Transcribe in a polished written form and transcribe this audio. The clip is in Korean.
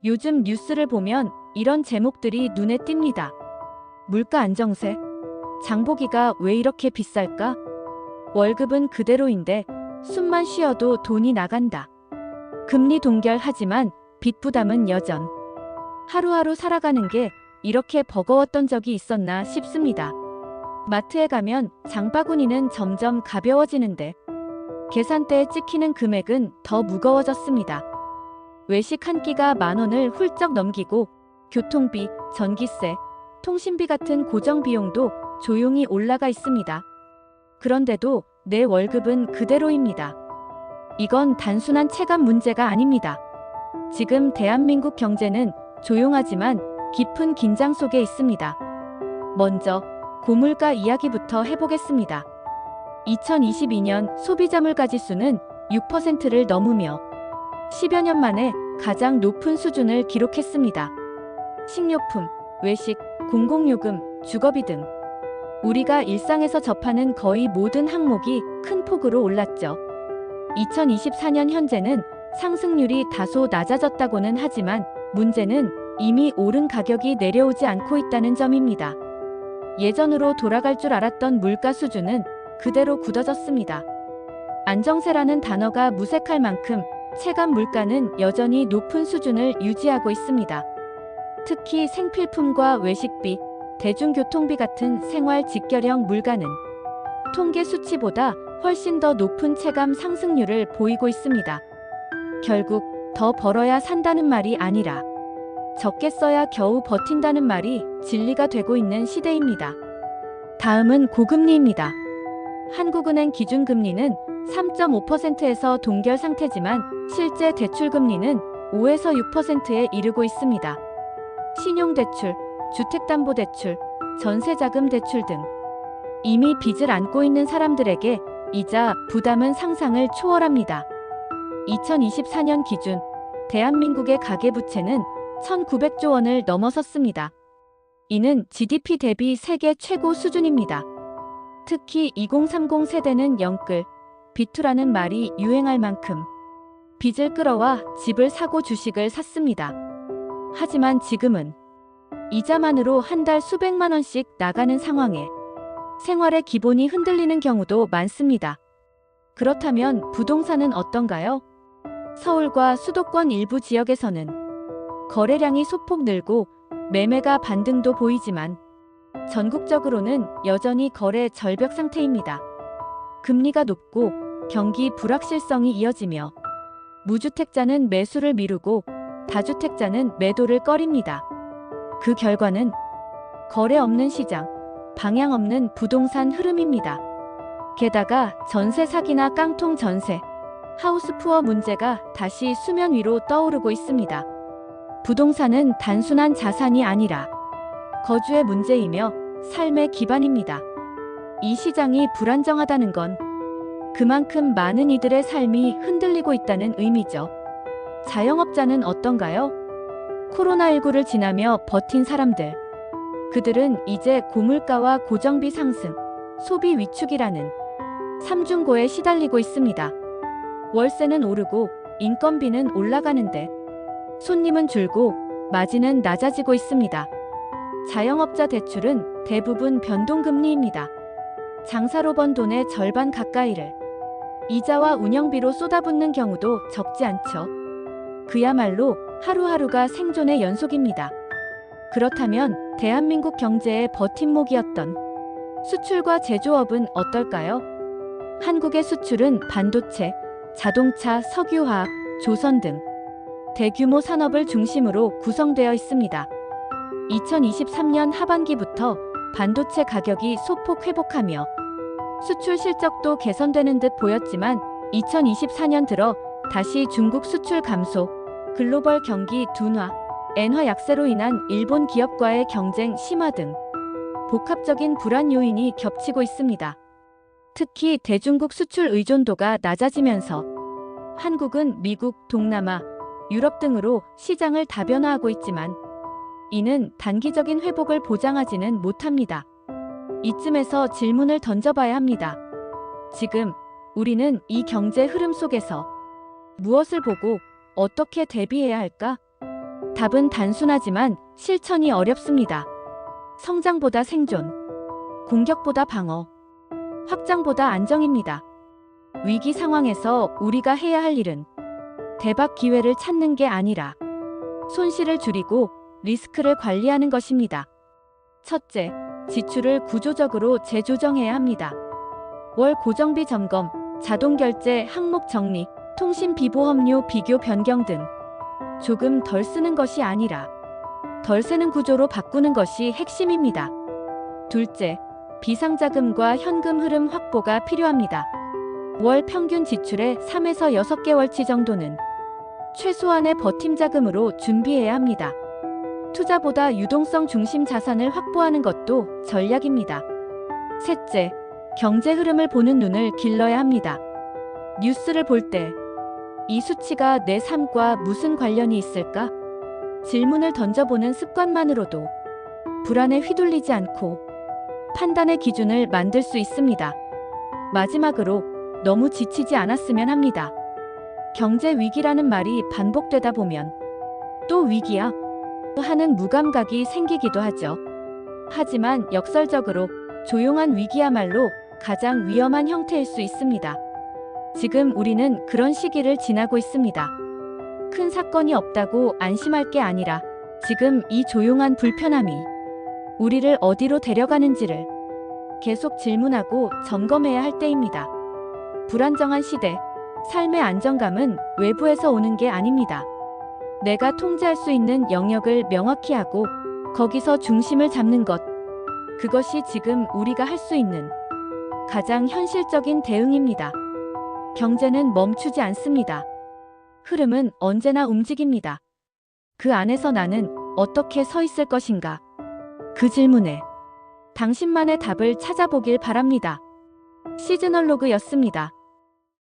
요즘 뉴스를 보면 이런 제목들이 눈에 띕니다. 물가 안정세? 장보기가 왜 이렇게 비쌀까? 월급은 그대로인데 숨만 쉬어도 돈이 나간다. 금리 동결하지만 빚 부담은 여전. 하루하루 살아가는 게 이렇게 버거웠던 적이 있었나 싶습니다. 마트에 가면 장바구니는 점점 가벼워지는데 계산대에 찍히는 금액은 더 무거워졌습니다. 외식 한 끼가 10,000원을 훌쩍 넘기고 교통비, 전기세, 통신비 같은 고정 비용도 조용히 올라가 있습니다. 그런데도 내 월급은 그대로입니다. 이건 단순한 체감 문제가 아닙니다. 지금 대한민국 경제는 조용하지만 깊은 긴장 속에 있습니다. 먼저 고물가 이야기부터 해보겠습니다. 2022년 소비자 물가지수는 6%를 넘으며 10여 년 만에 가장 높은 수준을 기록했습니다. 식료품, 외식, 공공요금, 주거비 등 우리가 일상에서 접하는 거의 모든 항목이 큰 폭으로 올랐죠. 2024년 현재는 상승률이 다소 낮아졌다고는 하지만 문제는 이미 오른 가격이 내려오지 않고 있다는 점입니다. 예전으로 돌아갈 줄 알았던 물가 수준은 그대로 굳어졌습니다. 안정세라는 단어가 무색할 만큼 체감 물가는 여전히 높은 수준을 유지하고 있습니다. 특히 생필품과 외식비, 대중교통비 같은 생활 직결형 물가는 통계 수치보다 훨씬 더 높은 체감 상승률을 보이고 있습니다. 결국 더 벌어야 산다는 말이 아니라 적게 써야 겨우 버틴다는 말이 진리가 되고 있는 시대입니다. 다음은 고금리입니다. 한국은행 기준금리는 3.5%에서 동결 상태지만 실제 대출금리는 5에서 6%에 이르고 있습니다. 신용대출, 주택담보대출, 전세자금 대출 등 이미 빚을 안고 있는 사람들에게 이자 부담은 상상을 초월합니다. 2024년 기준 대한민국의 가계부채는 1,900조 원을 넘어섰습니다. 이는 GDP 대비 세계 최고 수준입니다. 특히 2030 세대는 영끌, 비투라는 말이 유행할 만큼 빚을 끌어와 집을 사고 주식을 샀습니다. 하지만 지금은 이자만으로 한 달 수백만 원씩 나가는 상황에 생활의 기본이 흔들리는 경우도 많습니다. 그렇다면 부동산은 어떤가요? 서울과 수도권 일부 지역에서는 거래량이 소폭 늘고 매매가 반등도 보이지만 전국적으로는 여전히 거래 절벽 상태입니다. 금리가 높고 경기 불확실성이 이어지며 무주택자는 매수를 미루고 다주택자는 매도를 꺼립니다. 그 결과는 거래 없는 시장, 방향 없는 부동산 흐름입니다. 게다가 전세 사기나 깡통 전세, 하우스푸어 문제가 다시 수면 위로 떠오르고 있습니다. 부동산은 단순한 자산이 아니라 거주의 문제이며 삶의 기반입니다. 이 시장이 불안정하다는 건 그만큼 많은 이들의 삶이 흔들리고 있다는 의미죠. 자영업자는 어떤가요? 코로나19를 지나며 버틴 사람들. 그들은 이제 고물가와 고정비 상승, 소비 위축이라는 삼중고에 시달리고 있습니다. 월세는 오르고 인건비는 올라가는데 손님은 줄고 마진은 낮아지고 있습니다. 자영업자 대출은 대부분 변동금리입니다. 장사로 번 돈의 절반 가까이를 이자와 운영비로 쏟아붓는 경우도 적지 않죠. 그야말로 하루하루가 생존의 연속입니다. 그렇다면 대한민국 경제의 버팀목이었던 수출과 제조업은 어떨까요? 한국의 수출은 반도체, 자동차, 석유화학, 조선 등 대규모 산업을 중심으로 구성되어 있습니다. 2023년 하반기부터 반도체 가격이 소폭 회복하며 수출 실적도 개선되는 듯 보였지만 2024년 들어 다시 중국 수출 감소, 글로벌 경기 둔화, 엔화 약세로 인한 일본 기업과의 경쟁 심화 등 복합적인 불안 요인이 겹치고 있습니다. 특히 대중국 수출 의존도가 낮아지면서 한국은 미국, 동남아, 유럽 등으로 시장을 다변화하고 있지만 이는 단기적인 회복을 보장하지는 못합니다. 이쯤에서 질문을 던져봐야 합니다. 지금 우리는 이 경제 흐름 속에서 무엇을 보고 어떻게 대비해야 할까? 답은 단순하지만 실천이 어렵습니다. 성장보다 생존, 공격보다 방어, 확장보다 안정입니다. 위기 상황에서 우리가 해야 할 일은 대박 기회를 찾는 게 아니라 손실을 줄이고 리스크를 관리하는 것입니다. 첫째, 지출을 구조적으로 재조정해야 합니다. 월 고정비 점검, 자동 결제 항목 정리, 통신 비보험료 비교 변경 등 조금 덜 쓰는 것이 아니라 덜 새는 구조로 바꾸는 것이 핵심입니다. 둘째, 비상자금과 현금 흐름 확보가 필요합니다. 월 평균 지출의 3에서 6개월치 정도는 최소한의 버팀 자금으로 준비해야 합니다. 투자보다 유동성 중심 자산을 확보하는 것도 전략입니다. 셋째, 경제 흐름을 보는 눈을 길러야 합니다. 뉴스를 볼 때 이 수치가 내 삶과 무슨 관련이 있을까? 질문을 던져보는 습관만으로도 불안에 휘둘리지 않고 판단의 기준을 만들 수 있습니다. 마지막으로 너무 지치지 않았으면 합니다. 경제 위기라는 말이 반복되다 보면 또 위기야 하는 무감각이 생기기도 하죠. 하지만 역설적으로 조용한 위기야말로 가장 위험한 형태일 수 있습니다. 지금 우리는 그런 시기를 지나고 있습니다. 큰 사건이 없다고 안심할 게 아니라 지금 이 조용한 불편함이 우리를 어디로 데려가는지를 계속 질문하고 점검해야 할 때입니다. 불안정한 시대, 삶의 안정감은 외부에서 오는 게 아닙니다. 내가 통제할 수 있는 영역을 명확히 하고 거기서 중심을 잡는 것. 그것이 지금 우리가 할 수 있는 가장 현실적인 대응입니다. 경제는 멈추지 않습니다. 흐름은 언제나 움직입니다. 그 안에서 나는 어떻게 서 있을 것인가? 그 질문에 당신만의 답을 찾아보길 바랍니다. 시즈널로그였습니다.